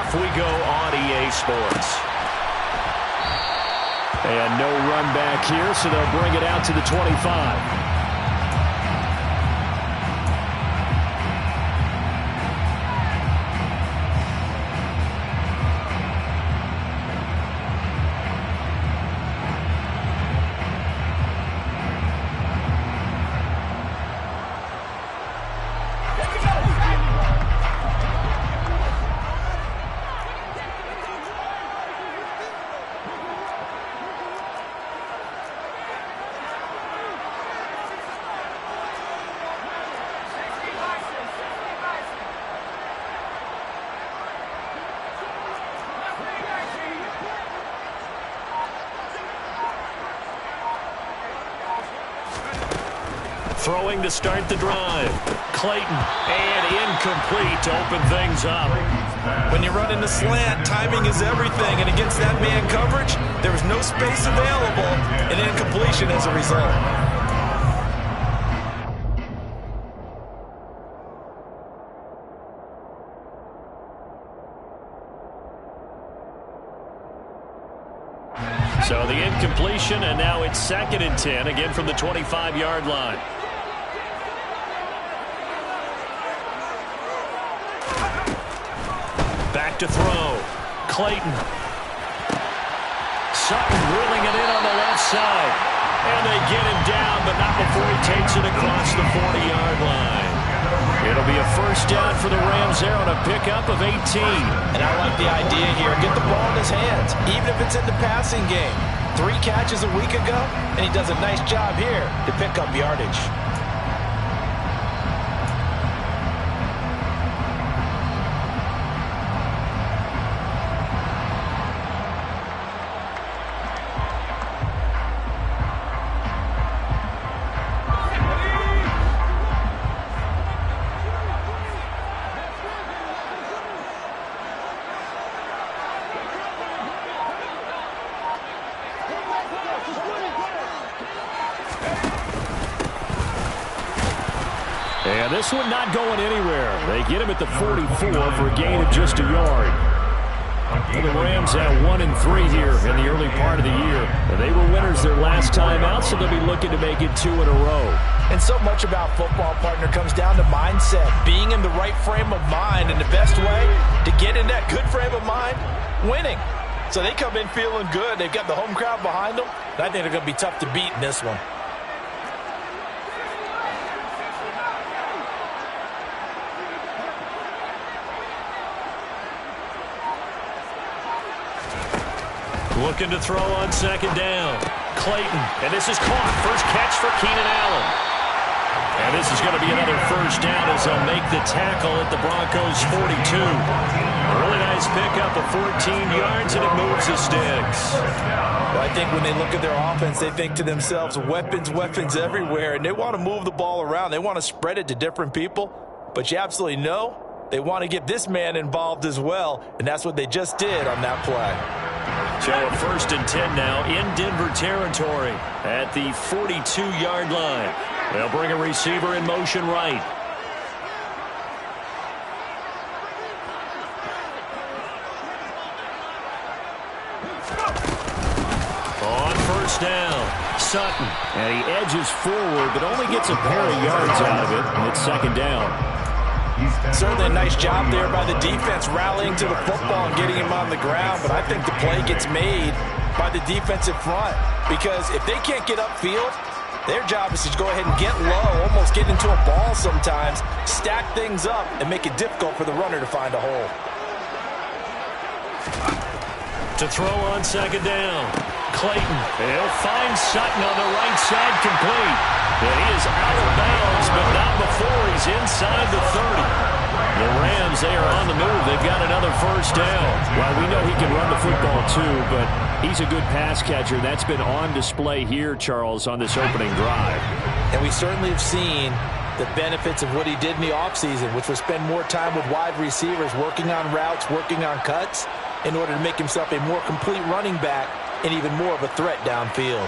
kickoff we go on EA Sports. And no run back here, so they'll bring it out to the 25. Throwing to start the drive. Clayton, and incomplete to open things up. When you run in the slant, timing is everything, and against that man coverage, there was no space available, and incompletion as a result. So the incompletion, and now it's 2nd and 10, again from the 25-yard line. Back to throw. Clayton. Sutton reeling it in on the left side. And they get him down, but not before he takes it across the 40-yard line. It'll be a first down for the Rams there on a pickup of 18. And I like the idea here. Get the ball in his hands, even if it's in the passing game. 3 catches a week ago, and he does a nice job here to pick up yardage. And this one not going anywhere. They get him at the 44 for a gain of just a yard. Well, the Rams at 1-3 here in the early part of the year. They were winners their last time out, so they'll be looking to make it 2 in a row. And so much about football, partner, comes down to mindset. Being in the right frame of mind, and the best way to get in that good frame of mind, winning. So they come in feeling good. They've got the home crowd behind them. And I think they're going to be tough to beat in this one. Looking to throw on 2nd down. Clayton, and this is caught. First catch for Keenan Allen. And this is going to be another first down as they'll make the tackle at the Broncos' 42. Really nice pickup of 14 yards, and it moves the sticks. Well, I think when they look at their offense, they think to themselves, weapons, weapons everywhere, and they want to move the ball around. They want to spread it to different people, but you absolutely know they want to get this man involved as well, and that's what they just did on that play. So a 1st and 10 now in Denver territory at the 42-yard line. They'll bring a receiver in motion right. On 1st down, Sutton. And he edges forward, but only gets a pair of yards out of it, and it's 2nd down. Certainly a nice job there by the defense rallying to the football and getting him on the ground, but I think the play gets made by the defensive front because if they can't get upfield, their job is to go ahead and get low, almost get into a ball sometimes, stack things up, and make it difficult for the runner to find a hole. To throw on 2nd down, Clayton. He'll find Sutton on the right side, complete. And he is out of bounds, but not before he's inside the 30. The Rams, they are on the move. They've got another first down. Well, we know he can run the football too, but he's a good pass catcher. That's been on display here, Charles, on this opening drive. And we certainly have seen the benefits of what he did in the offseason, which was spend more time with wide receivers, working on routes, working on cuts, in order to make himself a more complete running back and even more of a threat downfield.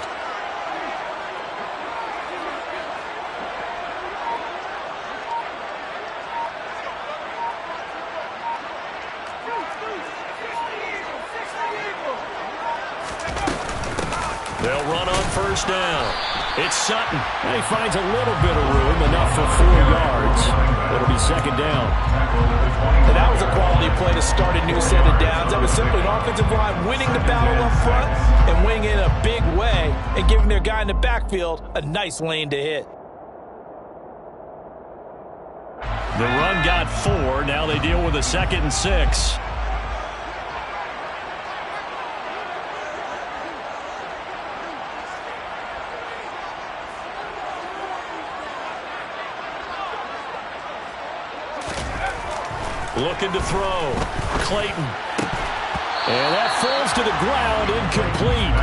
They'll run on first down. It's Sutton. And he finds a little bit of room, enough for 4 yards. It'll be second down. And that was a quality play to start a new set of downs. That was simply an offensive line winning the battle up front and winning in a big way and giving their guy in the backfield a nice lane to hit. The run got 4. Now they deal with a 2nd and 6. Looking to throw. Clayton. And that falls to the ground, incomplete.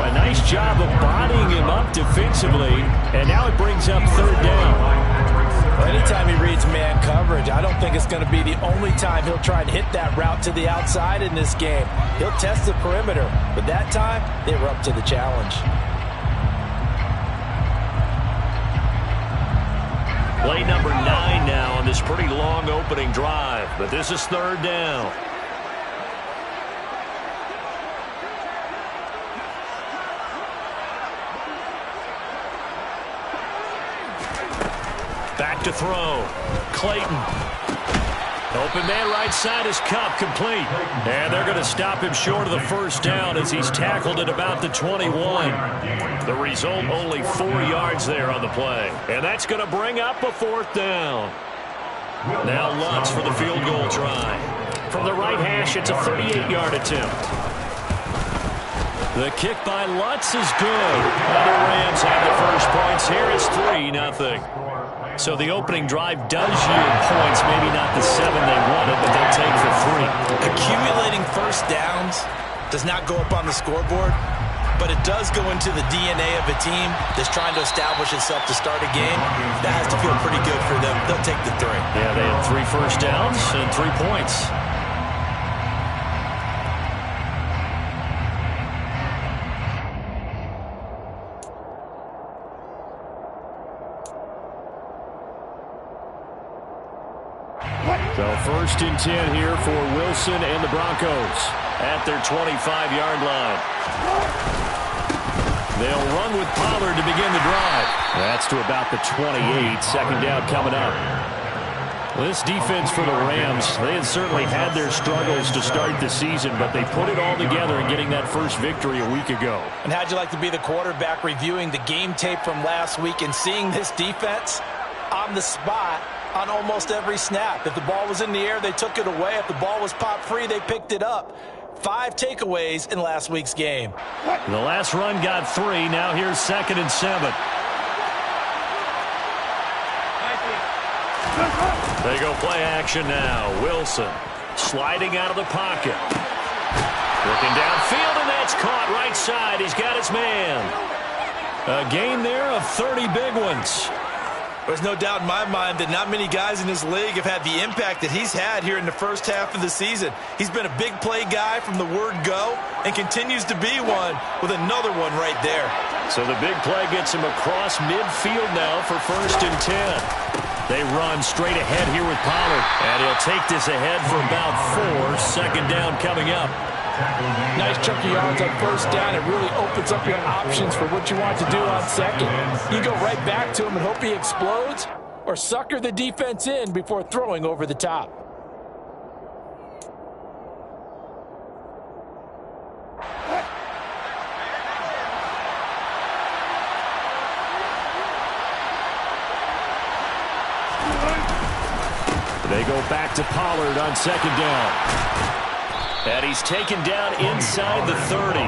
A nice job of bodying him up defensively, and now it brings up 3rd down. Well, anytime he reads man coverage, I don't think it's going to be the only time he'll try and hit that route to the outside in this game. He'll test the perimeter, but that time they were up to the challenge. Play number 9 now on this pretty long opening drive, but this is 3rd down. Back to throw. Clayton. Open man right side is Cup, complete. And they're going to stop him short of the 1st down as he's tackled at about the 21. The result, only 4 yards there on the play. And that's going to bring up a 4th down. Now Lutz for the field goal try. From the right hash, it's a 38-yard attempt. The kick by Lutz is good. And the Rams have the first points here. It's 3-0. So the opening drive does yield points, maybe not the 7 they wanted, but they'll take the 3. Accumulating first downs does not go up on the scoreboard, but it does go into the DNA of a team that's trying to establish itself to start a game. That has to feel pretty good for them. They'll take the 3. Yeah, they had 3 first downs and 3 points. So 1st and 10 here for Wilson and the Broncos at their 25-yard line. They'll run with Pollard to begin the drive. That's to about the 28. Second down coming up. Well, this defense for the Rams, they had certainly had their struggles to start the season, but they put it all together in getting that first victory a week ago. And how'd you like to be the quarterback reviewing the game tape from last week and seeing this defense on the spot on almost every snap? If the ball was in the air, they took it away. If the ball was popped free, they picked it up. 5 takeaways in last week's game. The last run got 3. Now here's 2nd and 7. They go play action now. Wilson sliding out of the pocket. Looking downfield, and that's caught right side. He's got his man. A gain there of 30 big ones. There's no doubt in my mind that not many guys in this league have had the impact that he's had here in the first half of the season. He's been a big play guy from the word go and continues to be one with another one right there. So the big play gets him across midfield now for 1st and 10. They run straight ahead here with Pollard, and he'll take this ahead for about 4. Second down coming up. Nice chunk of yards on 1st down. It really opens up your options for what you want to do on 2nd. You go right back to him and hope he explodes, or sucker the defense in before throwing over the top. They go back to Pollard on 2nd down. And he's taken down inside the 30.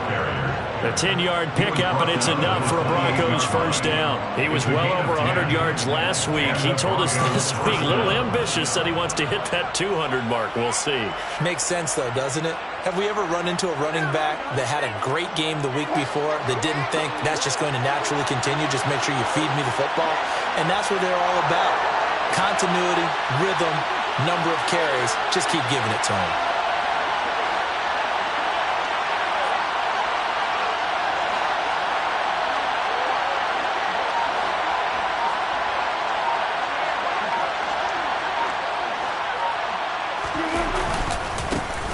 A 10-yard pickup, and it's enough for a Broncos 1st down. He was well over 100 yards last week. He told us this week, a little ambitious, said he wants to hit that 200 mark. We'll see. Makes sense, though, doesn't it? Have we ever run into a running back that had a great game the week before that didn't think that's just going to naturally continue? Just make sure you feed me the football. And that's what they're all about. Continuity, rhythm, number of carries. Just keep giving it to him.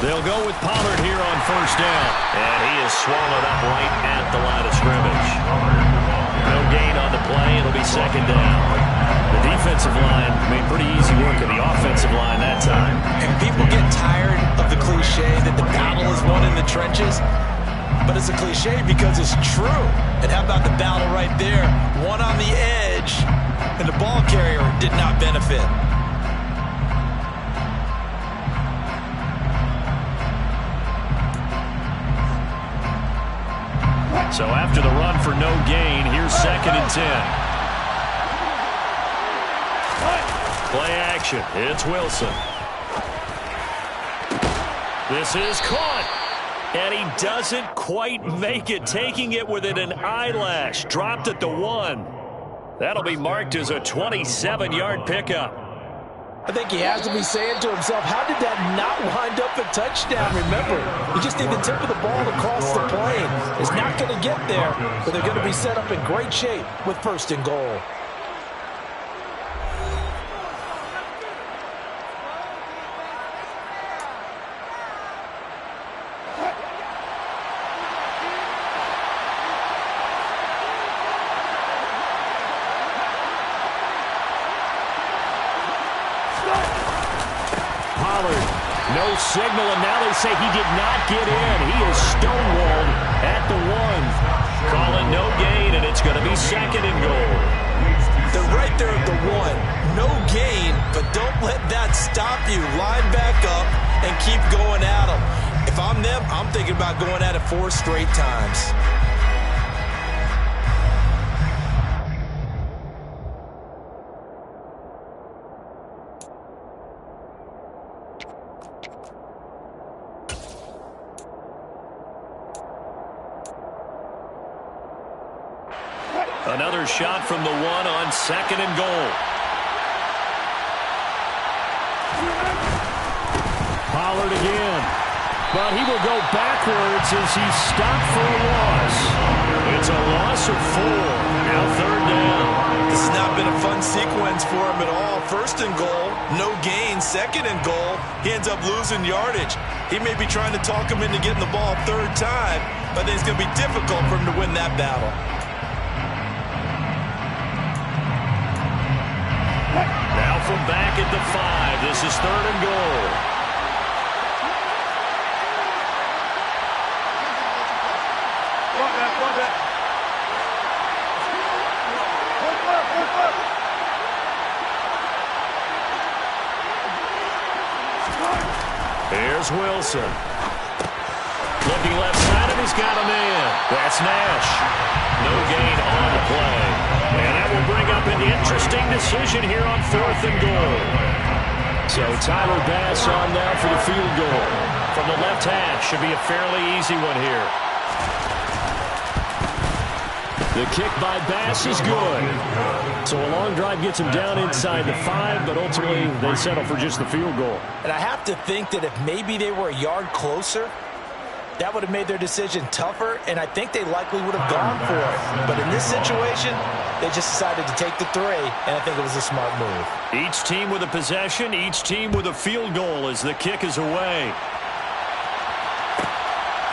They'll go with Pollard here on 1st down. And he is swallowed up right at the line of scrimmage. second down. The defensive line made pretty easy work of the offensive line that time. And people get tired of the cliche that the battle is won in the trenches. But it's a cliche because it's true. And how about the battle right there? One on the edge, and the ball carrier did not benefit. So after the run for no gain, here's 2nd and 10. Play action. It's Wilson. This is caught. And he doesn't quite make it, taking it within an eyelash. Dropped at the 1. That'll be marked as a 27-yard pickup. I think he has to be saying to himself, how did that not wind up a touchdown? Remember, you just need the tip of the ball across the plane. It's not going to get there, but they're going to be set up in great shape with 1st and goal. No signal, and now they say he did not get in. He is stonewalled at the 1. Calling no gain, and it's going to be 2nd and goal. They're right there at the 1. No gain, but don't let that stop you. Line back up and keep going at them. If I'm them, I'm thinking about going at it 4 straight times. Another shot from the 1 on 2nd and goal. Pollard again. But he will go backwards as he's stopped for a loss. It's a loss of 4. Now 3rd down. This has not been a fun sequence for him at all. 1st and goal, no gain. 2nd and goal, he ends up losing yardage. He may be trying to talk him into getting the ball 3rd time, but then it's going to be difficult for him to win that battle. Now from back at the 5, this is 3rd and goal. Here's Wilson. Looking left side, and he's got a man. That's Nash. No gain on the play. And that will bring up an interesting decision here on 4th and goal. So Tyler Bass on now for the field goal. From the left hash, should be a fairly easy one here. The kick by Bass is good. So a long drive gets him down inside the 5, but ultimately they settle for just the field goal. And I have to think that if maybe they were a yard closer, that would have made their decision tougher, and I think they likely would have gone for it. But in this situation, they just decided to take the 3, and I think it was a smart move. Each team with a possession, each team with a field goal as the kick is away.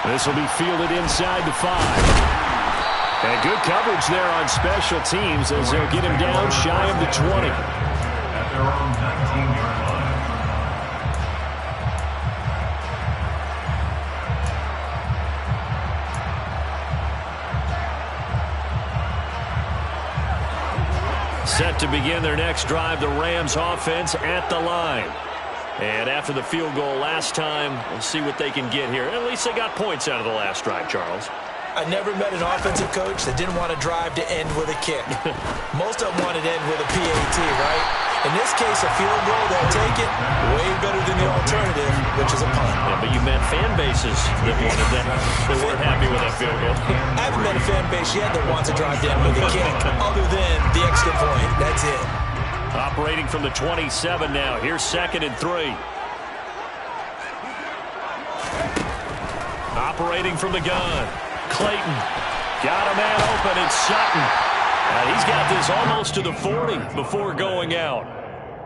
This will be fielded inside the 5. And good coverage there on special teams as they'll get him down shy of the 20. At their own 19-yard line. Set to begin their next drive, the Rams offense at the line. And after the field goal last time, we'll see what they can get here. At least they got points out of the last drive, Charles. I never met an offensive coach that didn't want to drive to end with a kick. Most of them wanted to end with a PAT, right? In this case, a field goal, they'll take it. Way better than the alternative, which is a punt. Yeah, but you met fan bases that wanted that. They weren't happy with that field goal. I haven't met a fan base yet that wants to drive to end with a kick, other than the extra point. That's it. Operating from the 27 now. Here's 2nd and 3. Operating from the gun. Clayton got a man open, and Sutton. He's got this almost to the 40 before going out.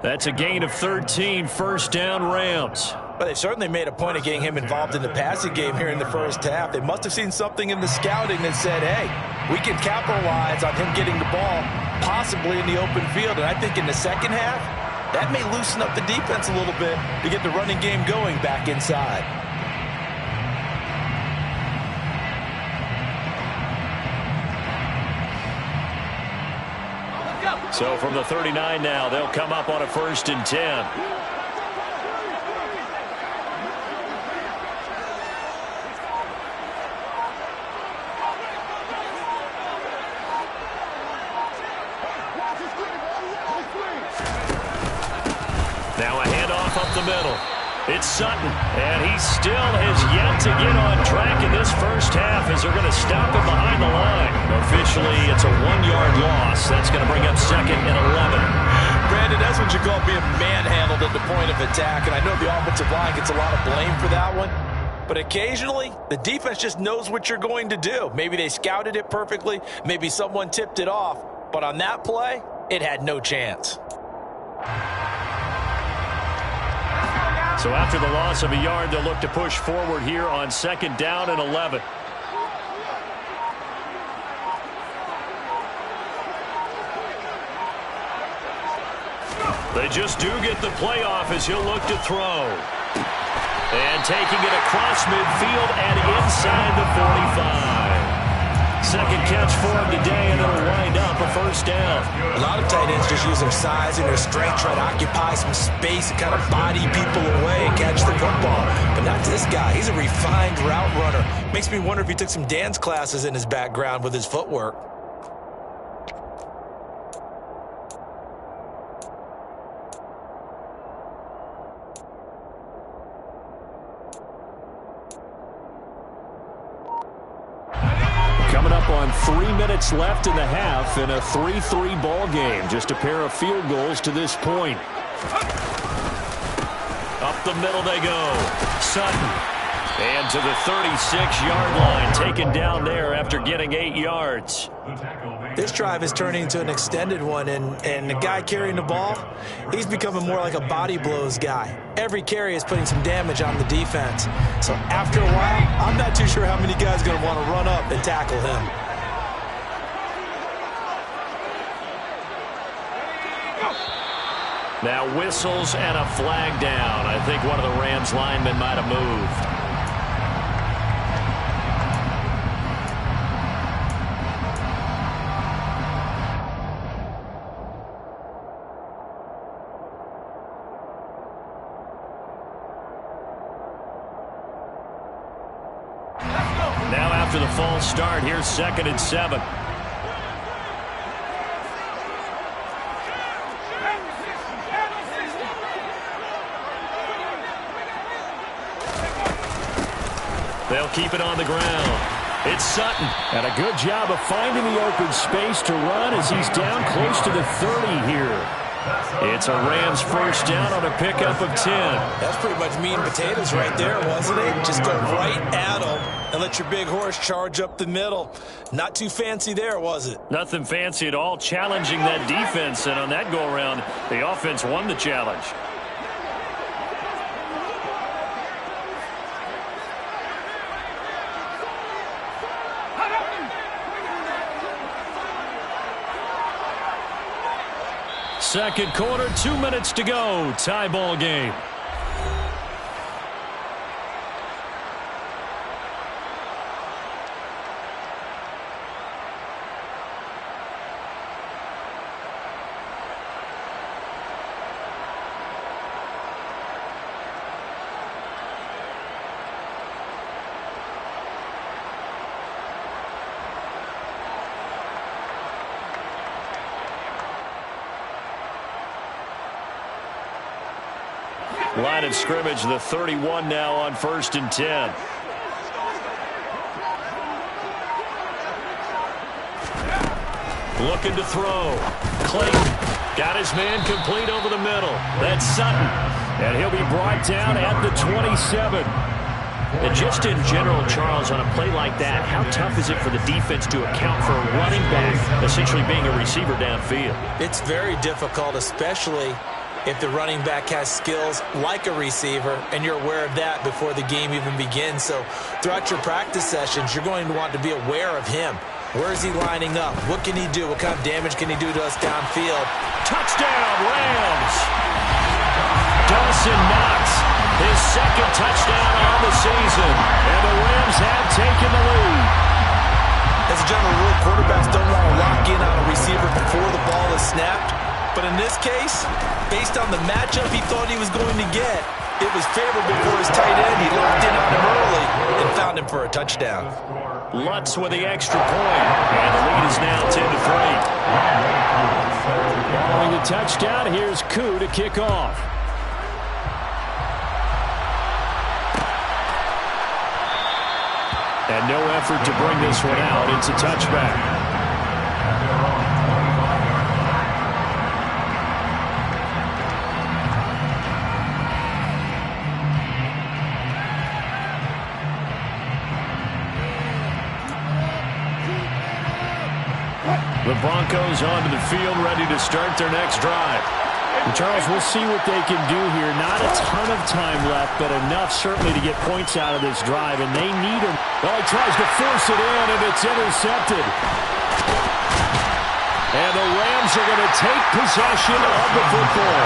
That's a gain of 13, 1st down Rams. But they certainly made a point of getting him involved in the passing game here in the first half. They must have seen something in the scouting that said, hey, we can capitalize on him getting the ball possibly in the open field. And I think in the second half, that may loosen up the defense a little bit to get the running game going back inside. So from the 39 now, they'll come up on a 1st and 10. Now a handoff up the middle. It's Sutton, and he still has yet to get on track in this first half as they're going to stop him behind the line. Officially, it's a 1-yard loss. That's going to bring up 2nd and 11. Brandon, that's what you call being manhandled at the point of attack, and I know the offensive line gets a lot of blame for that one. But occasionally, the defense just knows what you're going to do. Maybe they scouted it perfectly. Maybe someone tipped it off. But on that play, it had no chance. So after the loss of a yard, they'll look to push forward here on 2nd down and 11. They just do get the playoff as he'll look to throw. And taking it across midfield and inside the 45. Second catch for him today, and it'll wind up a 1st down. A lot of tight ends just use their size and their strength, try to occupy some space and kind of body people away and catch the football. But not this guy. He's a refined route runner. Makes me wonder if he took some dance classes in his background with his footwork. Coming up on 3 minutes left in the half in a 3-3 ball game. Just a pair of field goals to this point. Up the middle they go. Sutton. And to the 36-yard line. Taken down there after getting 8 yards. This drive is turning into an extended one, and the guy carrying the ball, he's becoming more like a body blows guy. Every carry is putting some damage on the defense. So after a while, I'm not too sure how many guys are going to want to run up and tackle him. Now whistles and a flag down. I think one of the Rams linemen might have moved. Now after the false start, here's 2nd and 7. They'll keep it on the ground. It's Sutton. And a good job of finding the open space to run as he's down close to the 30 here. It's a Rams 1st down on a pickup of 10. That's pretty much meat and potatoes right there, wasn't it? Just go right at them and let your big horse charge up the middle. Not too fancy there, was it? Nothing fancy at all, challenging that defense. And on that go-around, the offense won the challenge. Second quarter, 2 minutes to go. Tie ball game. Line of scrimmage, the 31 now on 1st and 10. Looking to throw. Clayton got his man complete over the middle. That's Sutton. And he'll be brought down at the 27. And just in general, Charles, on a play like that, how tough is it for the defense to account for a running back essentially being a receiver downfield? It's very difficult, especially if the running back has skills like a receiver, and you're aware of that before the game even begins. So throughout your practice sessions, you're going to want to be aware of him. Where is he lining up? What can he do? What kind of damage can he do to us downfield? Touchdown, Rams! Dawson Knox, his second touchdown on the season. And the Rams have taken the lead. As a general rule, quarterbacks don't want to lock in on a receiver before the ball is snapped. But in this case, based on the matchup he thought he was going to get, it was favorable for his tight end. He locked in on him early and found him for a touchdown. Lutz with the extra point. And the lead is now 10-3. Following the touchdown, here's Koo to kick off. And no effort to bring this one out. It's a touchback. The Broncos onto the field, ready to start their next drive. And Charles, we'll see what they can do here. Not a ton of time left, but enough certainly to get points out of this drive, and they need him. Well, he tries to force it in, and it's intercepted. And the Rams are going to take possession of the football.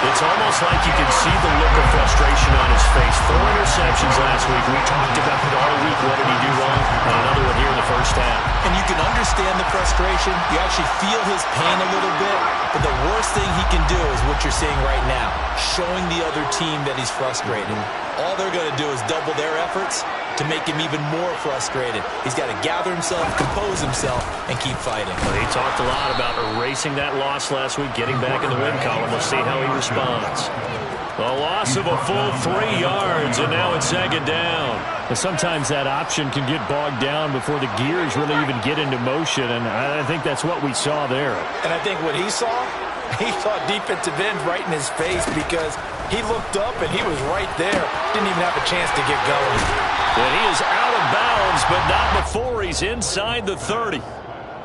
It's almost like you can see the look of frustration on his face. 4 interceptions last week. We talked about it all week. What did he do wrong? And another one here in the first half. And you can understand the frustration. You actually feel his pain a little bit. But the worst thing he can do is what you're seeing right now, showing the other team that he's frustrated. All they're going to do is double their efforts to make him even more frustrated. He's got to gather himself, compose himself, and keep fighting. Well, he talked a lot about erasing that loss last week, getting back in the win column. We'll see how he responds. A loss of a full 3 yards, and now it's second down. And sometimes that option can get bogged down before the gears really even get into motion, and I think that's what we saw there. And I think what he saw defensive end right in his face, because he looked up and he was right there. Didn't even have a chance to get going. And he is out of bounds, but not before he's inside the 30.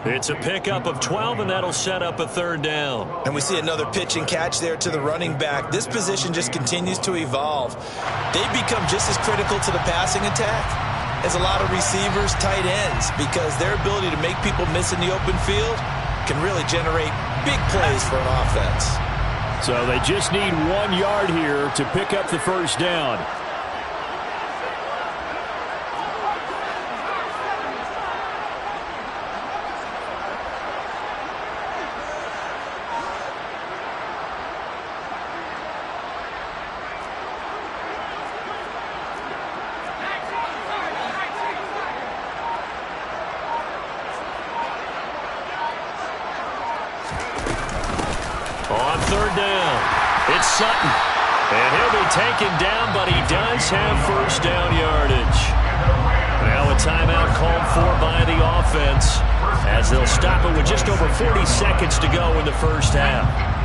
It's a pickup of 12, and that'll set up a third down. And we see another pitch and catch there to the running back. This position just continues to evolve. They've become just as critical to the passing attack as a lot of receivers, tight ends, because their ability to make people miss in the open field can really generate big plays for an offense. So they just need 1 yard here to pick up the first down. On third down, it's Sutton. And he'll be taken down, but he does have first down yardage. Now a timeout called for by the offense, as they'll stop it with just over 40 seconds to go in the first half.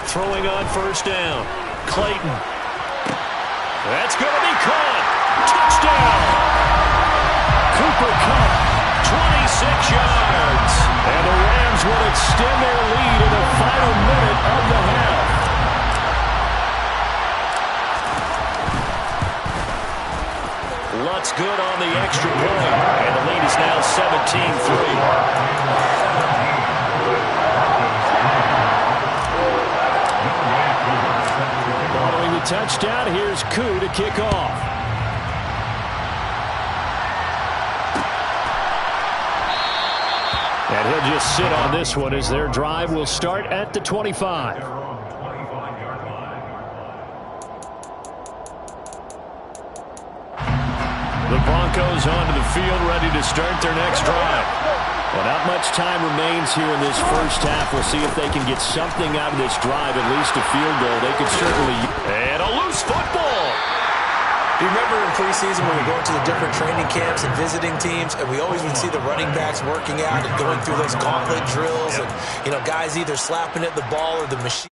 Throwing on first down, Clayton. That's going to be caught. Touchdown! Cooper Kupp, 26 yards. And the Rams will extend their lead in the final minute of the half. Lutz good on the extra point. And the lead is now 17-3. Touchdown. Here's Koo to kick off. And he'll just sit on this one as their drive will start at the 25. The Broncos onto the field, ready to start their next drive. Well, not much time remains here in this first half. We'll see if they can get something out of this drive, at least a field goal. They could certainly... And a loose football! Do you remember in preseason when we were going to the different training camps and visiting teams, and we always would see the running backs working out and going through those gauntlet drills, and, you know, guys either slapping at the ball or the machine.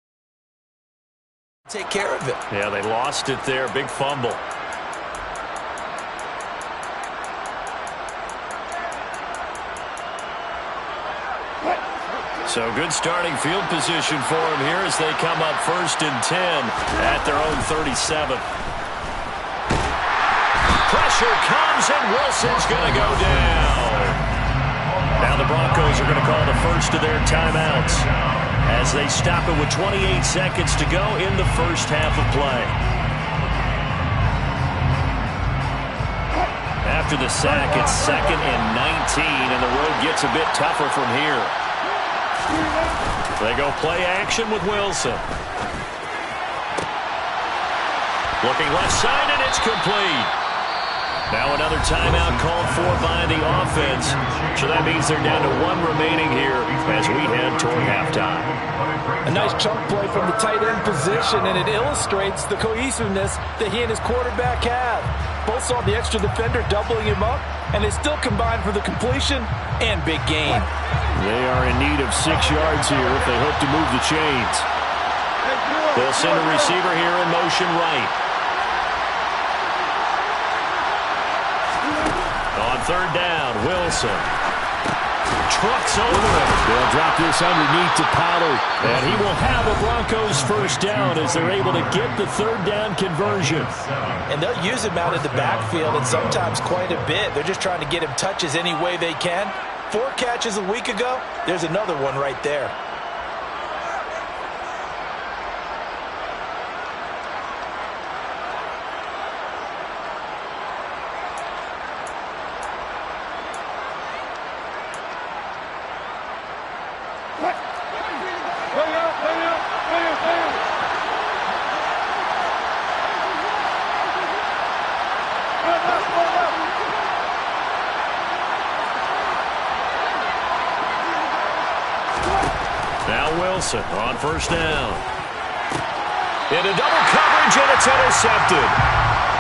Take care of it. Yeah, they lost it there. Big fumble. So good starting field position for them here as they come up 1st and 10 at their own 37. Pressure comes, and Wilson's going to go down. Now the Broncos are going to call the first of their timeouts as they stop it with 28 seconds to go in the first half of play. After the sack, it's 2nd and 19, and the road gets a bit tougher from here. They go play action with Wilson. Looking left side, and it's complete. Now another timeout called for by the offense. So that means they're down to 1 remaining here as we head toward halftime. A nice chunk play from the tight end position, and it illustrates the cohesiveness that he and his quarterback have. Both saw the extra defender doubling him up, and they still combined for the completion and big gain. They are in need of 6 yards here if they hope to move the chains. They'll send a receiver here in motion right. On 3rd down, Wilson trucks over it. They'll drop this underneath to Pollard. And he will have a Broncos first down as they're able to get the 3rd down conversion. And they'll use him out in the backfield, and sometimes quite a bit. They're just trying to get him touches any way they can. 4 catches a week ago. There's another one right there. Wilson on 1st down. Into double coverage, and it's intercepted.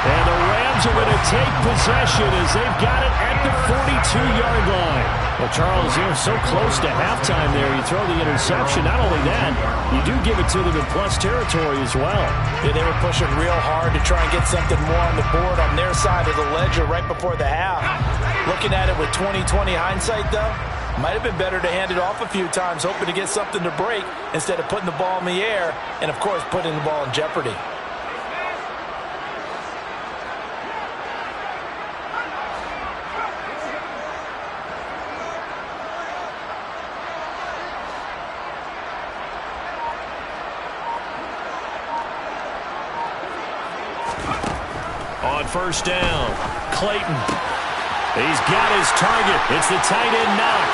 And the Rams are going to take possession as they've got it at the 42-yard line. Well, Charles, you're so close to halftime there. You throw the interception. Not only that, you do give it to them in plus territory as well. Yeah, they were pushing real hard to try and get something more on the board on their side of the ledger right before the half. Looking at it with 20/20 hindsight, though, might have been better to hand it off a few times, hoping to get something to break instead of putting the ball in the air and, of course, putting the ball in jeopardy. On 1st down, Clayton. He's got his target. It's the tight end Knox.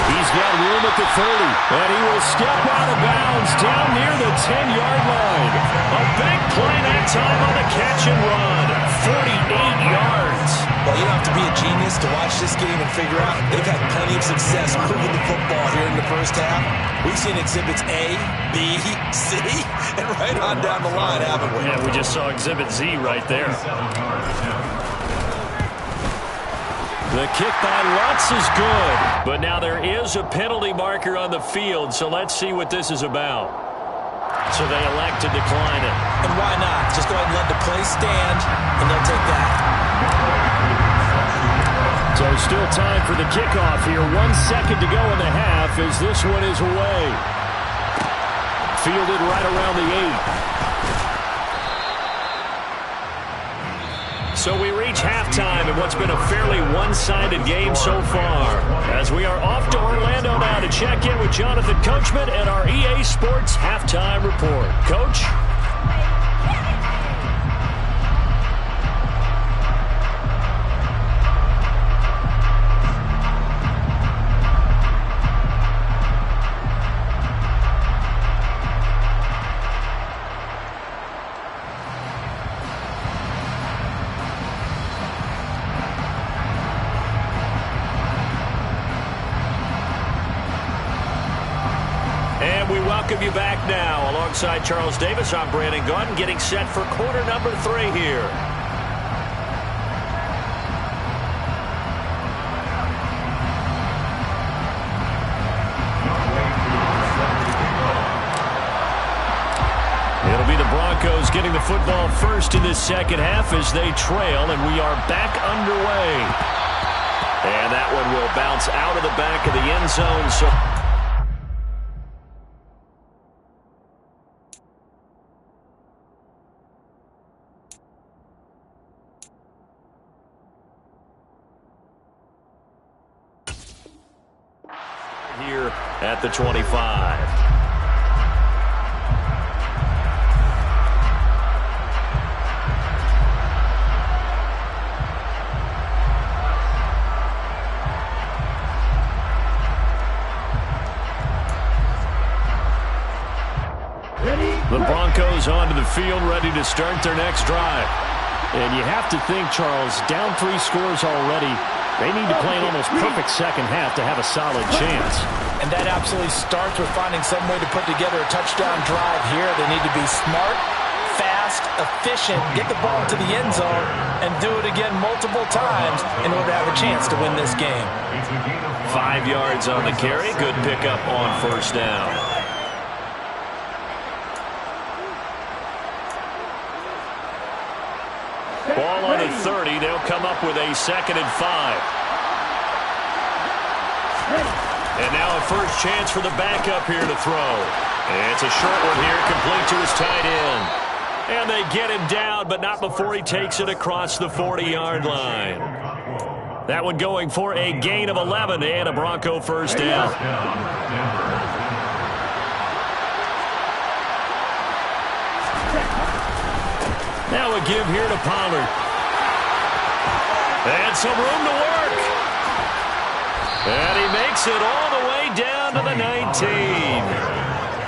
He's got room at the 30, and he will step out of bounds down near the 10-yard line. A big play that time on the catch and run. 48 yards. Well, you don't have to be a genius to watch this game and figure out they've had plenty of success moving the football here in the first half. We've seen exhibits A, B, C, and right on down the line, haven't we? Yeah, we just saw exhibit Z right there. The kick by Lutz is good, but now there is a penalty marker on the field, so let's see what this is about. So they elect to decline it. And why not? Just go ahead and let the play stand, and they'll take that. So still time for the kickoff here. 1 second to go in the half as this one is away. Fielded right around the 8. So we reach halftime in what's been a fairly one-sided game so far. As we are off to Orlando now to check in with Jonathan Coachman and our EA Sports Halftime Report. Coach? Welcome you back now. Alongside Charles Davis, I'm Brandon Gunn, getting set for quarter number 3 here. It'll be the Broncos getting the football first in this second half as they trail, and we are back underway. And that one will bounce out of the back of the end zone. So Here at the 25. The Broncos onto the field, ready to start their next drive. And you have to think, Charles, down 3 scores already. They need to play an almost perfect second half to have a solid chance. And that absolutely starts with finding some way to put together a touchdown drive here. They need to be smart, fast, efficient, get the ball to the end zone, and do it again multiple times in order to have a chance to win this game. 5 yards on the carry. Good pickup on first down. Ball on the 30. They'll come up with a 2nd and 5. And now a first chance for the backup here to throw. And it's a short one here, complete to his tight end. And they get him down, but not before he takes it across the 40-yard line. That one going for a gain of 11 and a Bronco first down. Now a give here to Pollard. And some room to work. And he makes it all the way down to the 19.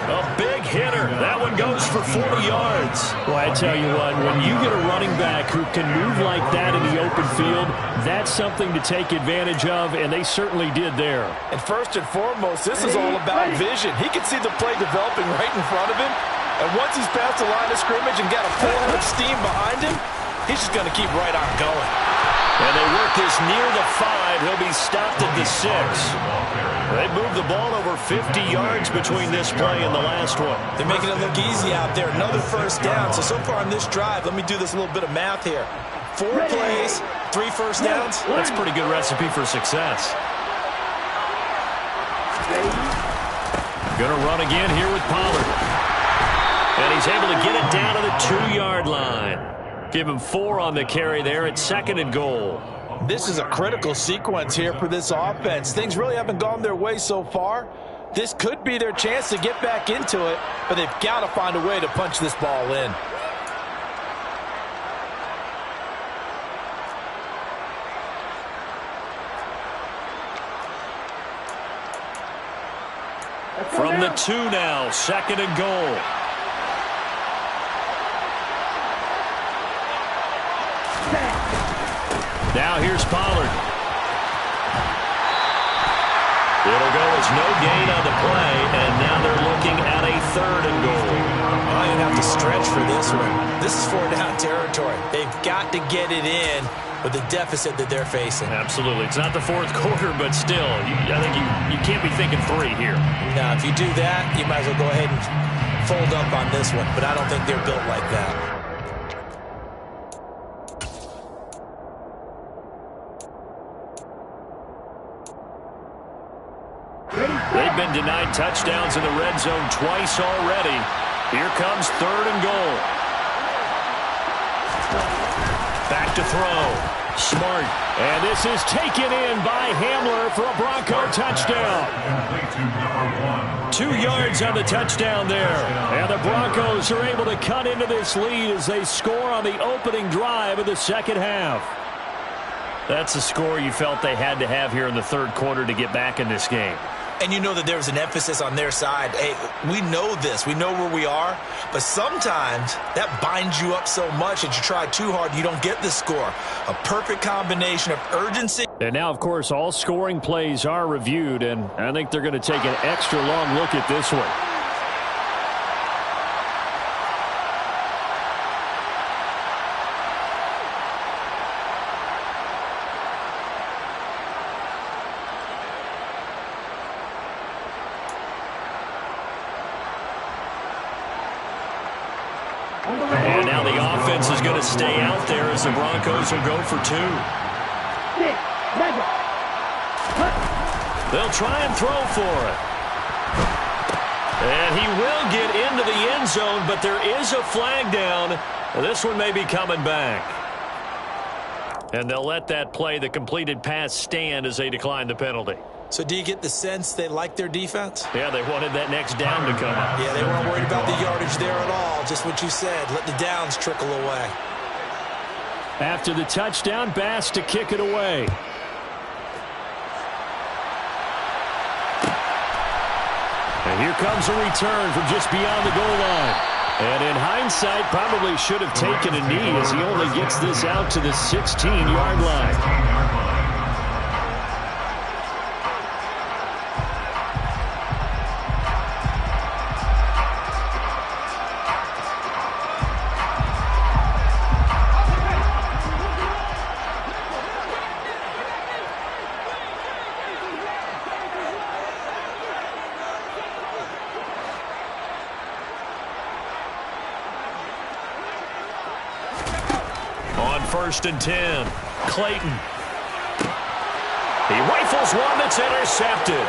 A big hitter. That one goes for 40 yards. Well, I tell you what, when you get a running back who can move like that in the open field, that's something to take advantage of, and they certainly did there. And first and foremost, this is all about vision. He can see the play developing right in front of him. And once he's past the line of scrimmage and got a full head of steam behind him, he's just going to keep right on going. And they work this near the 5. He'll be stopped at the 6. They moved the ball over 50 yards between this play and the last one. They're making it look easy out there. Another first down. So far on this drive, let me do this little bit of math here. 4 plays, 3 first downs. That's a pretty good recipe for success. Going to run again here with Pollard. And he's able to get it down to the 2-yard line. Give him 4 on the carry there at 2nd and goal. This is a critical sequence here for this offense. Things really haven't gone their way so far. This could be their chance to get back into it, but they've got to find a way to punch this ball in. From the 2 now, 2nd and goal. Now here's Pollard. It'll go as no gain on the play, and now they're looking at a 3rd and goal. I don't have to stretch for this one. This is 4-down territory. They've got to get it in with the deficit that they're facing. Absolutely. It's not the 4th quarter, but still, I think you can't be thinking 3 here. Now, if you do that, you might as well go ahead and fold up on this one, but I don't think they're built like that. They've been denied touchdowns in the red zone twice already. Here comes 3rd and goal. Back to throw. Smart. And this is taken in by Hamler for a Bronco touchdown. 2 yards on the touchdown there. And the Broncos are able to cut into this lead as they score on the opening drive of the second half. That's a score you felt they had to have here in the 3rd quarter to get back in this game. And you know that there's an emphasis on their side. Hey, we know this. We know where we are. But sometimes that binds you up so much that you try too hard, you don't get the score. A perfect combination of urgency. And now, of course, all scoring plays are reviewed, and I think they're going to take an extra long look at this one. And now the offense is going to stay out there as the Broncos will go for 2. They'll try and throw for it. And he will get into the end zone, but there is a flag down. This one may be coming back. And they'll let that play, the completed pass, stand as they decline the penalty. So do you get the sense they like their defense? Yeah, they wanted that next down to come up. Yeah, they weren't worried about the yardage there at all. Just what you said. Let the downs trickle away. After the touchdown, Bass to kick it away. And here comes a return from just beyond the goal line. And in hindsight, probably should have taken a knee as he only gets this out to the 16-yard line. First and 10. Clayton. He rifles one that's intercepted.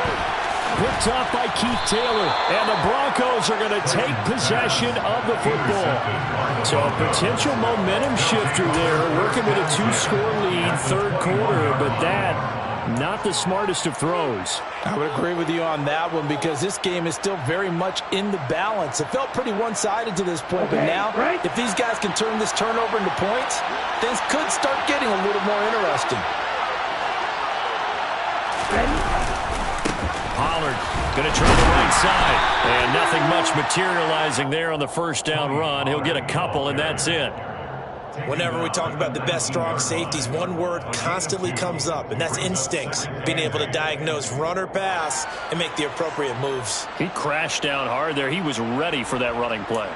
Picked off by Keith Taylor. And the Broncos are going to take possession of the football. So a potential momentum shifter there, working with a 2-score lead, third quarter. But that, not the smartest of throws. I would agree with you on that one because this game is still very much in the balance. It felt pretty one-sided to this point, but now if these guys can turn this turnover into points, things could start getting a little more interesting. Pollard going to try the right side. And nothing much materializing there on the first down run. He'll get a couple, and that's it. Whenever we talk about the best strong safeties, one word constantly comes up, and that's instincts. Being able to diagnose run or pass and make the appropriate moves. He crashed down hard there. He was ready for that running play.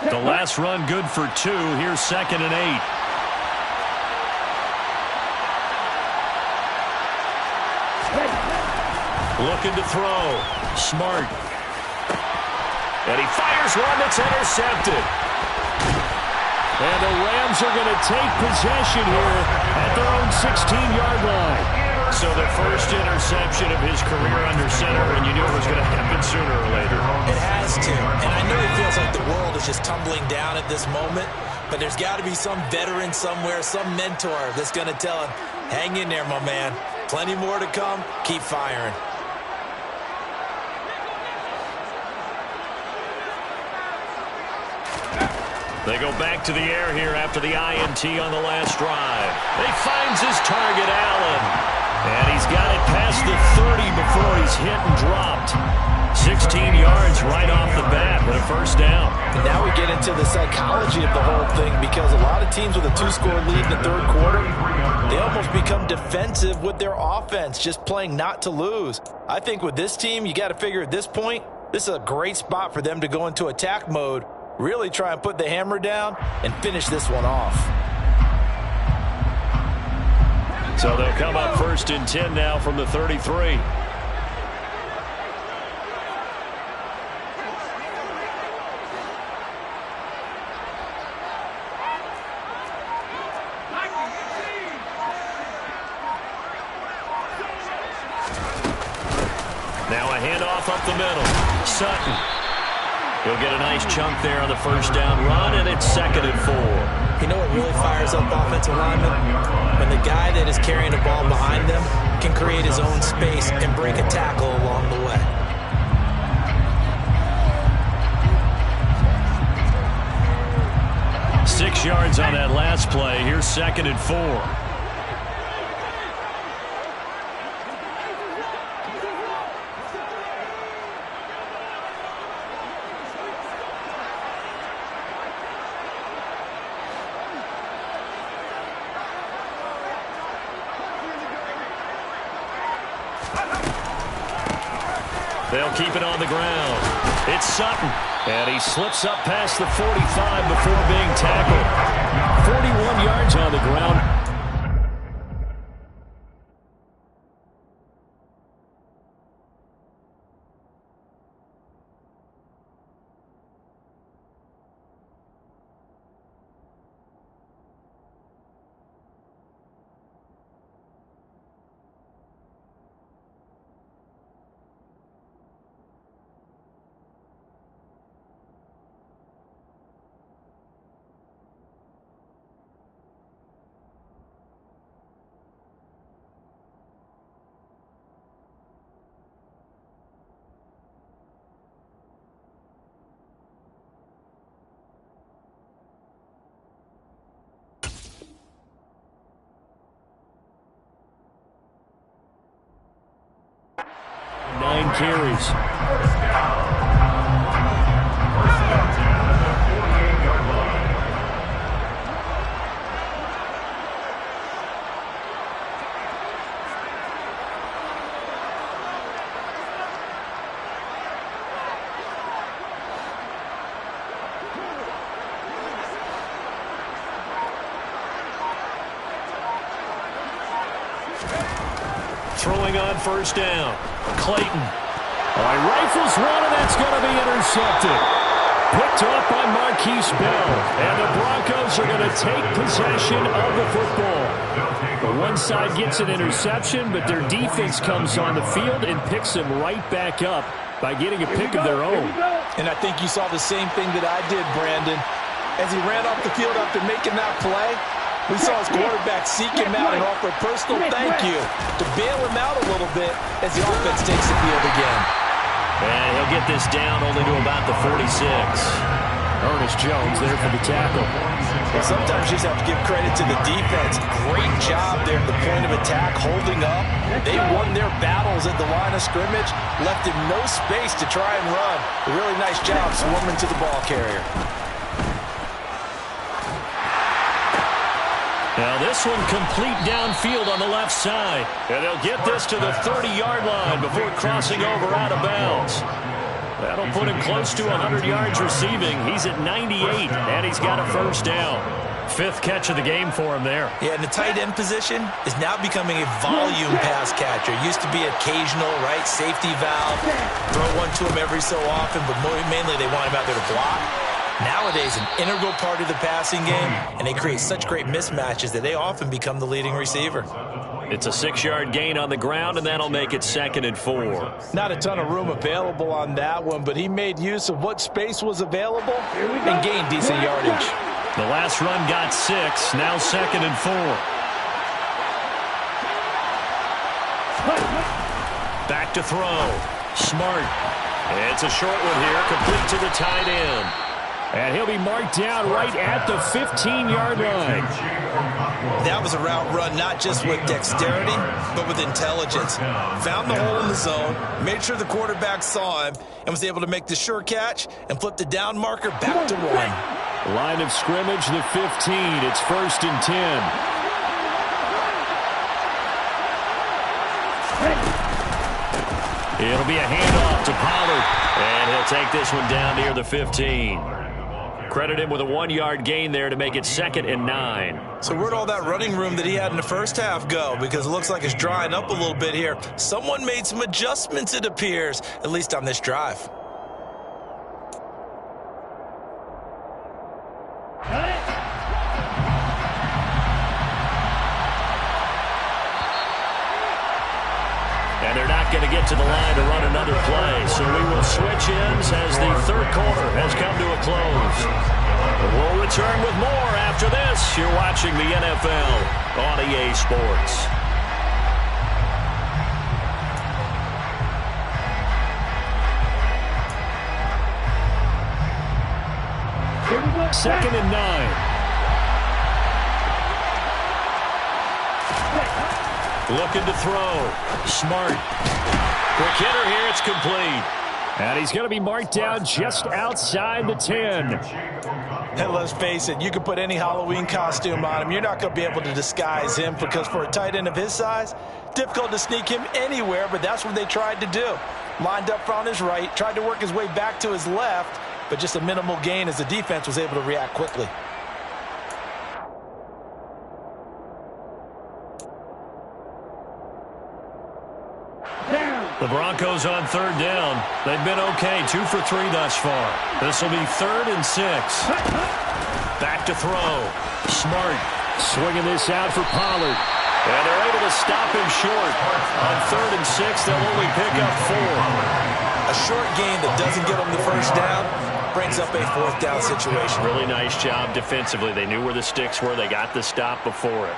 The last run good for 2. Here's 2nd and 8. Looking to throw. Smart. And he fires one that's intercepted. And the Rams are going to take possession here at their own 16-yard line. So the first interception of his career under center, and you knew it was going to happen sooner or later. It has to. And I know he feels like the world is just tumbling down at this moment, but there's got to be some veteran somewhere, some mentor that's going to tell him, hang in there, my man. Plenty more to come. Keep firing. They go back to the air here after the INT on the last drive. He finds his target, Allen. And he's got it past the 30 before he's hit and dropped. 16 yards right off the bat with a first down. And now we get into the psychology of the whole thing because a lot of teams with a 2-score lead in the third quarter, they almost become defensive with their offense, just playing not to lose. I think with this team, you got to figure at this point, this is a great spot for them to go into attack mode, really try and put the hammer down and finish this one off. So they'll come up 1st and 10 now from the 33. Now a handoff up the middle. Sutton. He'll get a nice chunk there on the first down run, and it's 2nd and 4. You know what really fires up offensive linemen? When the guy that is carrying the ball behind them can create his own space and break a tackle along the way. Six yards on that last play. Here's 2nd and 4. They'll keep it on the ground. It's Sutton. And he slips up past the 45 before being tackled. 41 yards on the ground. 14 carries. Throwing on first down. Clayton. He rifles one, and that's going to be intercepted. Picked up by Marquise Bell. And the Broncos are going to take possession of the football. The one side gets an interception, but their defense comes on the field and picks them right back up by getting a pick of their own. And I think you saw the same thing that I did, Brandon. As he ran off the field after making that play, we saw his quarterback seek him out and offer a personal thank you to bail him out a little bit as the offense takes the field again. And he'll get this down only to about the 46. Ernest Jones there for the tackle. Well, sometimes you just have to give credit to the defense. Great job there at the point of attack, holding up. They won their battles at the line of scrimmage, left him no space to try and run. A really nice job swarming to the ball carrier. Now this one complete downfield on the left side. And they'll get this to the 30-yard line before crossing over out of bounds. That'll put him close to 100 yards receiving. He's at 98, and he's got a first down. Fifth catch of the game for him there. Yeah, and the tight end position is now becoming a volume pass catcher. Used to be occasional, right, safety valve. Throw one to him every so often, but mainly they want him out there to block. Nowadays, an integral part of the passing game, and they create such great mismatches that they often become the leading receiver. It's a 6-yard gain on the ground, and that'll make it 2nd and 4. Not a ton of room available on that one, but he made use of what space was available and gained decent yardage. The last run got 6, now 2nd and 4. Back to throw. Smart. It's a short one here, complete to the tight end. And he'll be marked down right at the 15-yard line. That was a route run not just with dexterity, but with intelligence. Found the hole in the zone, made sure the quarterback saw him, and was able to make the sure catch and flip the down marker back to 1. Line of scrimmage, the 15. It's 1st and 10. It'll be a handoff to Pollard, and he'll take this one down near the 15. Credit him with a 1-yard gain there to make it 2nd and 9. So where'd all that running room that he had in the first half go? Because it looks like it's drying up a little bit here. Someone made some adjustments, it appears, at least on this drive. And they're not going to get to the line to run another play. So we will switch ends as the third quarter has come to a close. We'll return with more after this. You're watching the NFL on EA Sports. Second and 9. Looking to throw. Smart. Quick hitter here. It's complete. And he's going to be marked down just outside the 10. And let's face it, you can put any Halloween costume on him. You're not going to be able to disguise him because for a tight end of his size, difficult to sneak him anywhere, but that's what they tried to do. Lined up on his right, tried to work his way back to his left, but just a minimal gain as the defense was able to react quickly. The Broncos on third down. They've been okay, 2 for 3 thus far. This will be 3rd and 6. Back to throw. Smart. Swinging this out for Pollard. And they're able to stop him short. On 3rd and 6, they'll only pick up 4. A short gain that doesn't get them the first down brings up a 4th down situation. Really nice job defensively. They knew where the sticks were. They got the stop before it.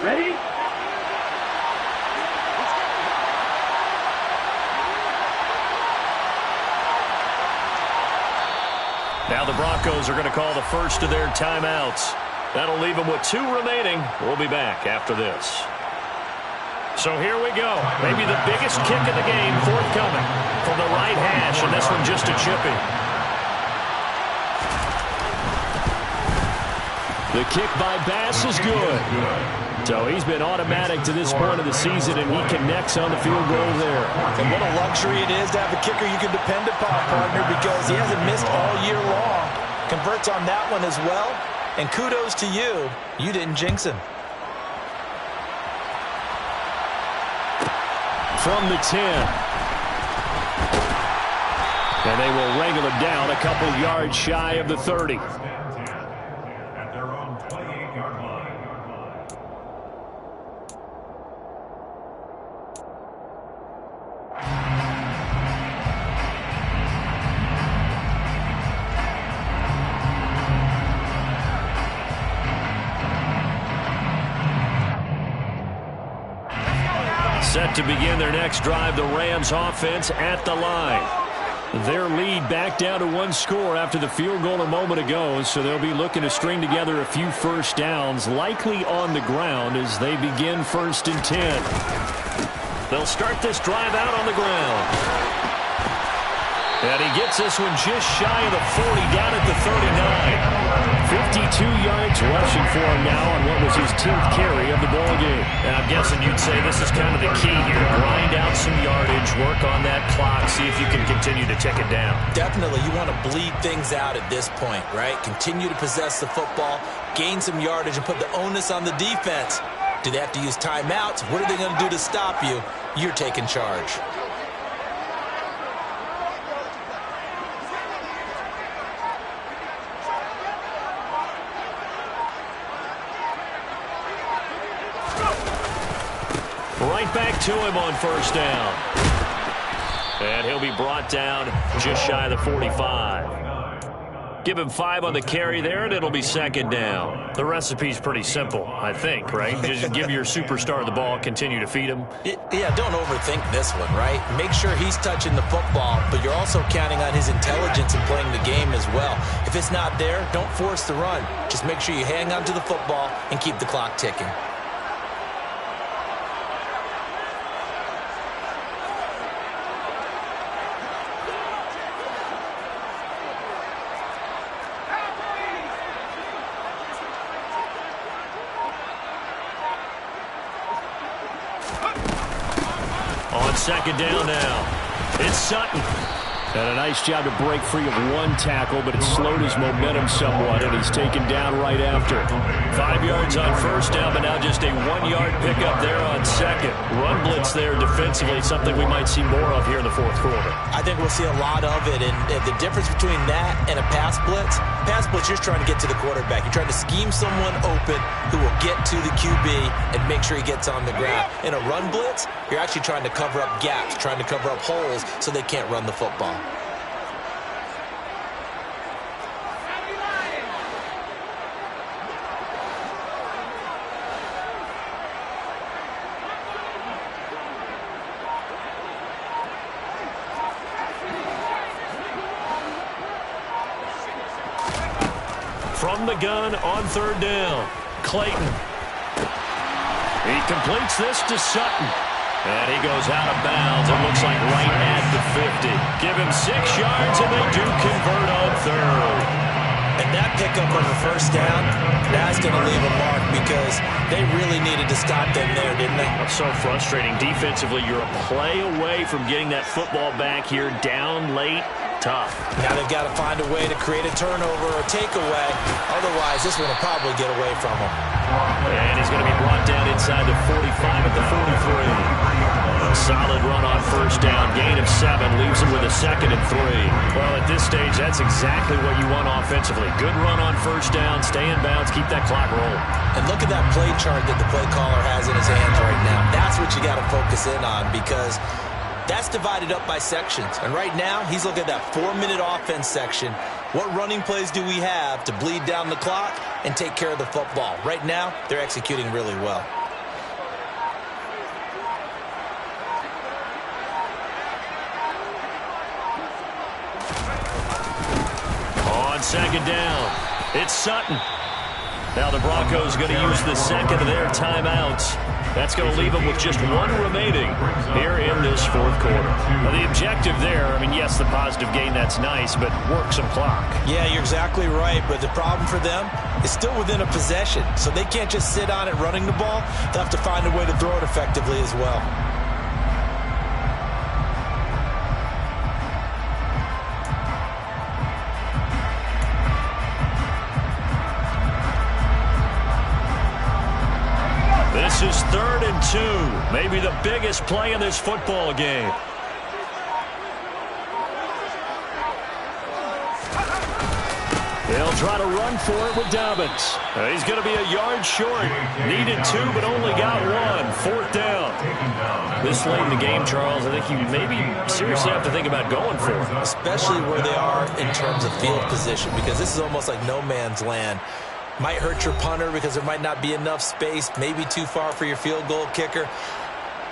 Ready? Now the Broncos are going to call the first of their timeouts. That'll leave them with 2 remaining. We'll be back after this. So here we go. Maybe the biggest kick of the game forthcoming from the right hash, and this one just a chippy. The kick by Bass is good. So he's been automatic to this point of the season, and he connects on the field goal there. And what a luxury it is to have a kicker you can depend upon, partner, because he hasn't missed all year long. Converts on that one as well. And kudos to you. You didn't jinx him. From the 10. And they will wrangle him down a couple yards shy of the 30. At their own 28-yard line. Set to begin their next drive, the Rams offense at the line. Their lead back down to 1 score after the field goal a moment ago, so they'll be looking to string together a few first downs, likely on the ground as they begin 1st and 10. They'll start this drive out on the ground. And he gets this one just shy of the 40, down at the 39. 52 yards rushing for him now on what was his 10th carry of the ball game. And I'm guessing you'd say this is kind of the key here. Grind out some yardage, work on that clock, see if you can continue to tick it down. Definitely, you want to bleed things out at this point, right? Continue to possess the football, gain some yardage, and put the onus on the defense. Do they have to use timeouts? What are they going to do to stop you? You're taking charge. Right back to him on 1st down. And he'll be brought down just shy of the 45. Give him 5 on the carry there, and it'll be 2nd down. The recipe's pretty simple, I think, right? Just give your superstar the ball, continue to feed him. Yeah, don't overthink this one, right? Make sure he's touching the football, but you're also counting on his intelligence in playing the game as well. If it's not there, don't force the run. Just make sure you hang on to the football and keep the clock ticking. On 2nd down now, it's Sutton. And a nice job to break free of 1 tackle, but it slowed his momentum somewhat, and he's taken down right after. 5 yards on 1st down, but now just a 1-yard pickup there on 2nd. Run blitz there defensively, something we might see more of here in the 4th quarter. I think we'll see a lot of it, and the difference between that and a pass blitz, you're just trying to get to the quarterback. You're trying to scheme someone open who will get to the QB and make sure he gets on the ground. In a run blitz, you're actually trying to cover up gaps, trying to cover up holes so they can't run the football. From the gun on 3rd down, Clayton. He completes this to Sutton. And he goes out of bounds. It looks like right at the 50. Give him 6 yards, and they do convert on 3rd. And that pickup on the 1st down, that's going to leave a mark because they really needed to stop them there, didn't they? That's so frustrating. Defensively, you're a play away from getting that football back here down late. Tough. Now they've got to find a way to create a turnover or takeaway. Otherwise, this one will probably get away from them. And he's going to be brought down inside the 45 at the 43. Solid run on 1st down. Gain of 7 leaves him with a 2nd and 3. Well, at this stage, that's exactly what you want offensively. Good run on 1st down. Stay in bounds. Keep that clock rolling. And look at that play chart that the play caller has in his hands right now. That's what you got to focus in on because that's divided up by sections. And right now, he's looking at that 4-minute offense section. What running plays do we have to bleed down the clock and take care of the football? Right now, they're executing really well. On second down, it's Sutton. Now the Broncos going to use the second of their timeouts. That's going to leave them with just one remaining here in this fourth quarter. Now the objective there, I mean, yes, the positive gain, that's nice, but work some clock. Yeah, you're exactly right, but the problem for them is still within a possession, so they can't just sit on it running the ball. They'll have to find a way to throw it effectively as well. This is 3rd and 2, maybe the biggest play in this football game. They'll try to run for it with Dobbins. He's going to be a yard short. Needed 2, but only got 1. 4th down. This late in the game, Charles, I think you maybe seriously have to think about going for it. Especially where they are in terms of field position, because this is almost like no man's land. Might hurt your punter because there might not be enough space, maybe too far for your field goal kicker.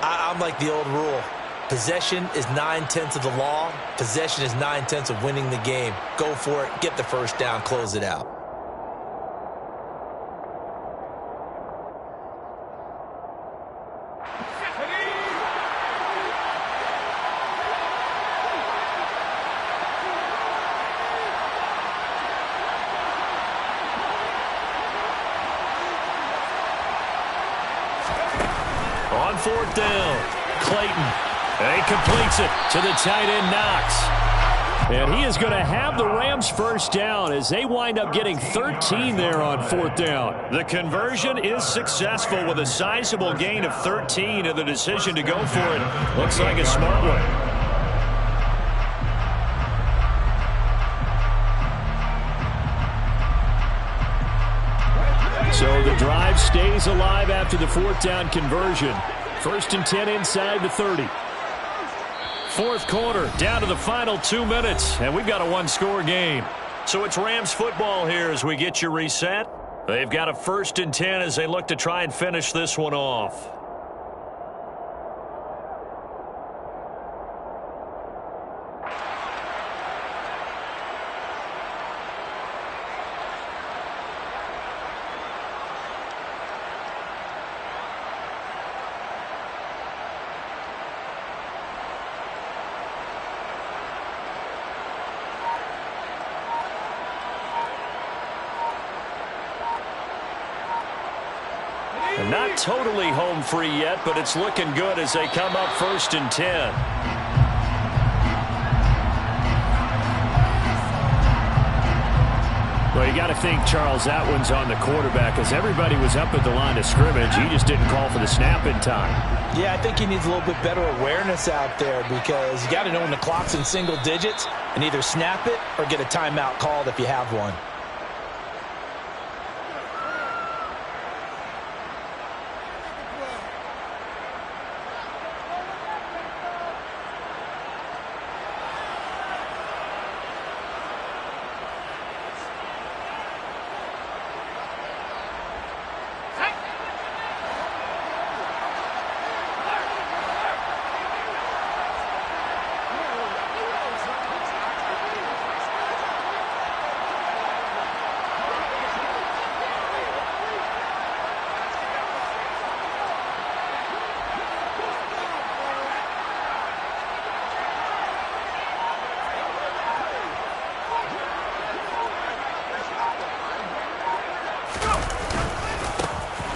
I'm like the old rule. Possession is 9/10 of the law. Possession is 9/10 of winning the game. Go for it. Get the first down. Close it out. On 4th down, Clayton. And he completes it to the tight end, Knox. And he is going to have the Rams first down as they wind up getting 13 there on 4th down. The conversion is successful with a sizable gain of 13, and the decision to go for it looks like a smart one. So the drive stays alive after the 4th down conversion. 1st and 10 inside the 30. Fourth quarter, down to the final 2 minutes, and we've got a one-score game. So it's Rams football here as we get you reset. They've got a 1st and 10 as they look to try and finish this one off. Not totally home free yet, but it's looking good as they come up 1st and 10. Well, you got to think, Charles, that one's on the quarterback as everybody was up at the line of scrimmage. He just didn't call for the snap in time. Yeah, I think he needs a little bit better awareness out there because you got to know when the clock's in single digits and either snap it or get a timeout called if you have one.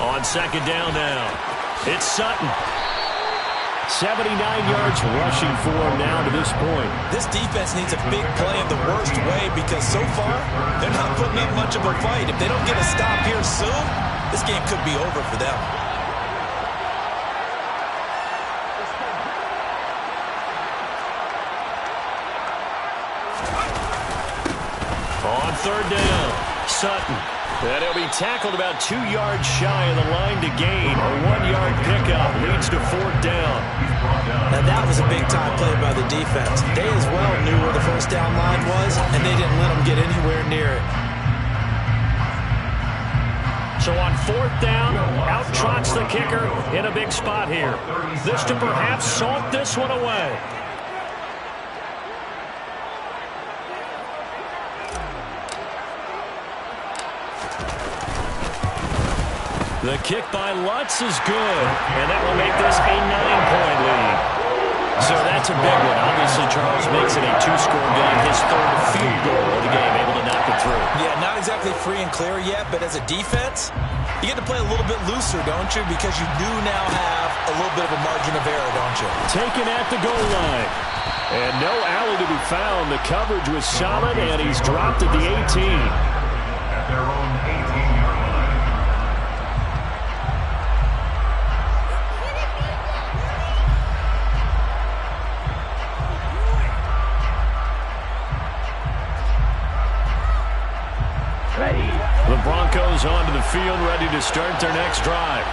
On 2nd down now, it's Sutton. 79 yards rushing for him now to this point. This defense needs a big play in the worst way because so far, they're not putting up much of a fight. If they don't get a stop here soon, this game could be over for them. On 3rd down, Sutton. And he'll be tackled about 2 yards shy of the line to gain. A 1-yard pickup leads to 4th down. Now, that was a big-time play by the defense. They as well knew where the first down line was, and they didn't let them get anywhere near it. So on fourth down, out trots the kicker in a big spot here. This to perhaps salt this one away. The kick by Lutz is good, and that will make this a 9-point lead. So that's a big one. Obviously, Charles makes it a 2-score game, his third field goal of the game, able to knock it through. Yeah, not exactly free and clear yet, but as a defense, you get to play a little bit looser, don't you? Because you do now have a little bit of a margin of error, don't you? Taken at the goal line. And no alley to be found. The coverage was solid, and he's dropped at the 18. At their own 18-yard line. The Broncos onto the field, ready to start their next drive.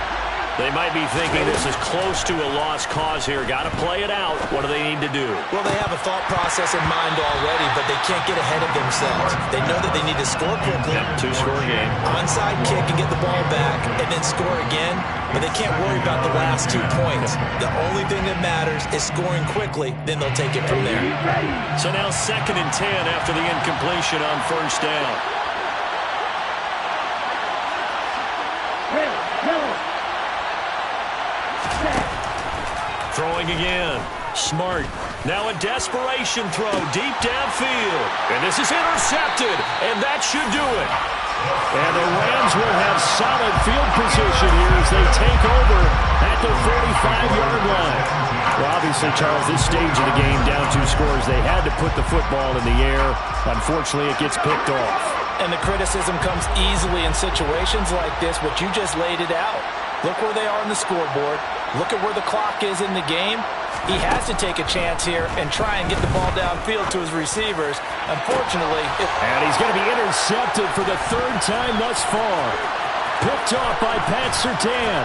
They might be thinking this is close to a lost cause here. Got to play it out. What do they need to do? Well, they have a thought process in mind already, but they can't get ahead of themselves. They know that they need to score quickly. Yep, 2-score game. Onside kick and get the ball back and then score again, but they can't worry about the last 2 points. The only thing that matters is scoring quickly, then they'll take it from there. So now 2nd and 10 after the incompletion on first down. Throwing again. Smart. Now a desperation throw deep downfield. And this is intercepted. And that should do it. And the Rams will have solid field position here as they take over at the 45-yard line. Well, obviously, Charles, this stage of the game, down 2 scores, they had to put the football in the air. Unfortunately, it gets picked off. And the criticism comes easily in situations like this, but you just laid it out. Look where they are on the scoreboard. Look at where the clock is in the game. He has to take a chance here and try and get the ball downfield to his receivers. Unfortunately, and he's going to be intercepted for the 3rd time thus far. Picked off by Pat Surtain.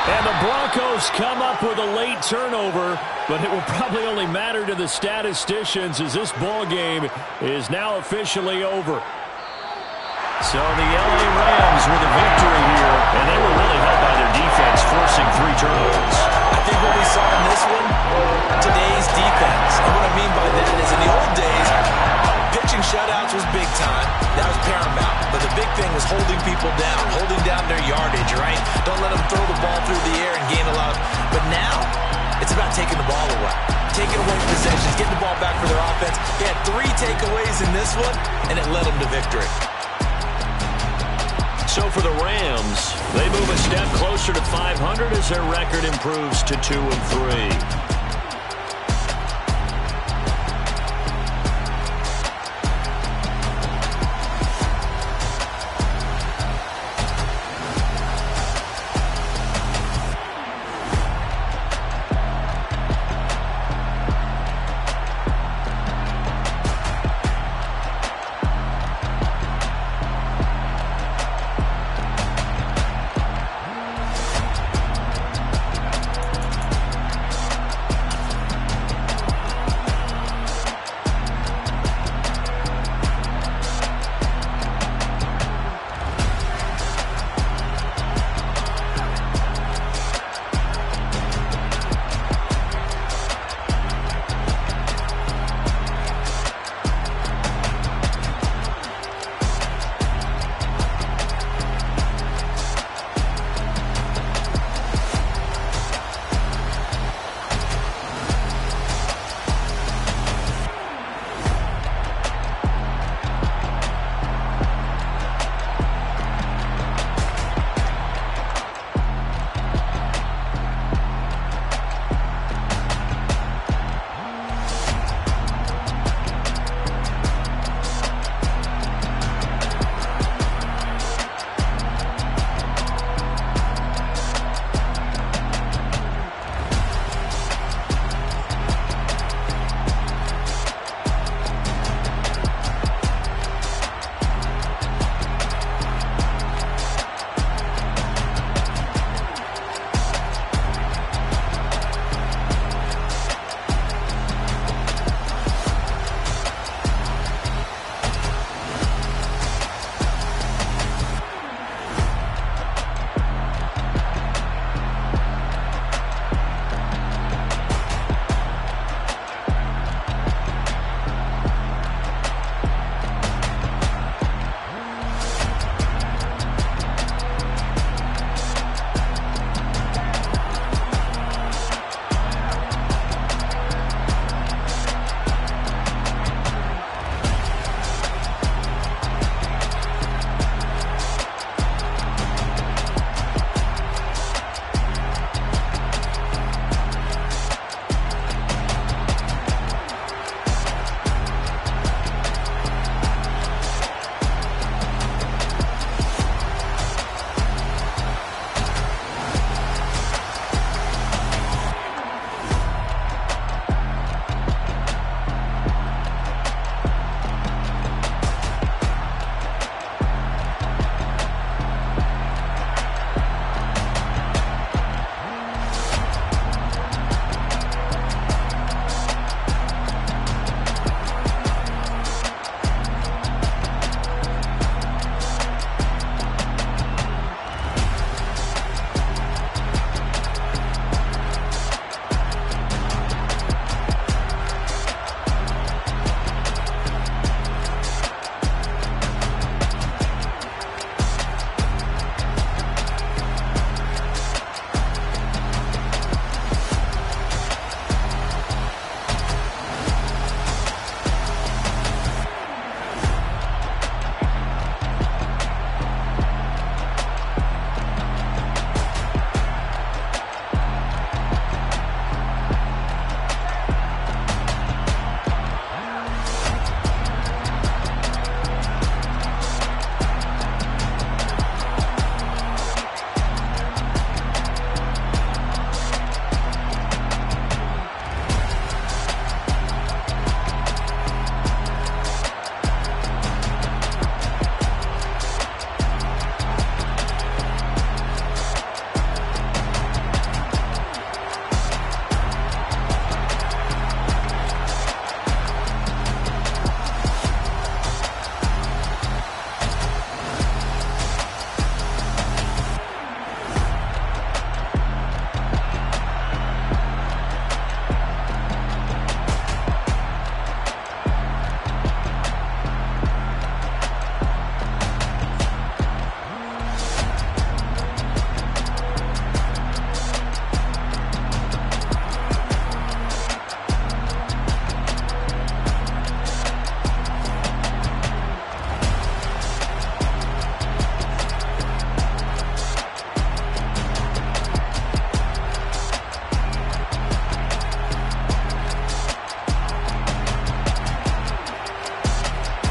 And the Broncos come up with a late turnover, but it will probably only matter to the statisticians as this ball game is now officially over. So the LA Rams with a victory here, and they were really helped by their defense, forcing 3 turnovers. I think what we saw in this one, today's defense. And what I mean by that is in the old days, pitching shutouts was big time. That was paramount. But the big thing was holding people down, holding down their yardage, right? Don't let them throw the ball through the air and gain a lot. But now, it's about taking the ball away. Taking away possessions, getting the ball back for their offense. They had 3 takeaways in this one, and it led them to victory. So for the Rams, they move a step closer to 500 as their record improves to 2-3.